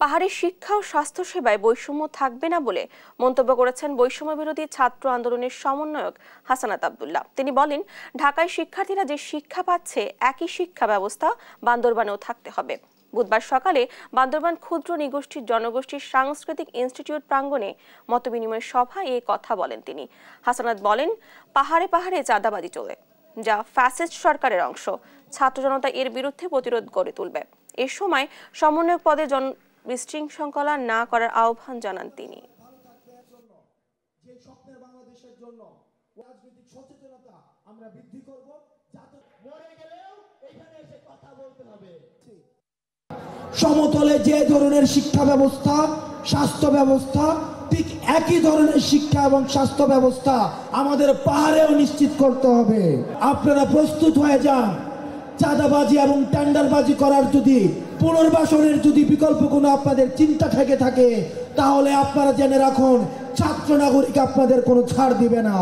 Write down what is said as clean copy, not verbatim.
পাহাড়ি শিক্ষা ও স্বাস্থ্যসেবায় বৈষম্য থাকবে না বলে মন্তব্য করেছেন বৈষম্য বিরোধী ছাত্র আন্দোলনের সমন্বয়ক হাসানাত আব্দুল্লাহ। তিনি বলেন, ঢাকায় শিক্ষার্থীরা যে শিক্ষা পাচ্ছে একই শিক্ষা ব্যবস্থা বান্দরবানেও থাকতে হবে। বুধবার সকালে বান্দরবান ক্ষুদ্র নৃগোষ্ঠীর জনগোষ্ঠীর সাংস্কৃতিক ইনস্টিটিউট প্রাঙ্গণে মতবিনিময় সভায় এই কথা বলেন তিনি। হাসানাত বলেন, পাহাড়ে পাহাড়ে চাঁদাবাজি চলে, যা ফ্যাসিস্ট সরকারের অংশ। ছাত্র জনতা এর বিরুদ্ধে প্রতিরোধ গড়ে তুলবে। এ সময় সমন্বয়ক পদে বিশৃঙ্খলা না করার আহ্বান জানান তিনি। সমতলে যে ধরনের শিক্ষা ব্যবস্থা, স্বাস্থ্য ব্যবস্থা, ঠিক একই ধরনের শিক্ষা এবং স্বাস্থ্য ব্যবস্থা আমাদের পাহাড়েও নিশ্চিত করতে হবে। আপনারা প্রস্তুত হয়ে যান। চাঁদাবাজি এবং টেন্ডারবাজি করার যদি পুনর্বাসনের যদি বিকল্প কোনো আপনাদের চিন্তা থেকে থাকে, তাহলে আপনারা জেনে রাখুন, ছাত্র নাগরিক আপনাদের কোনো ছাড় দিবে না।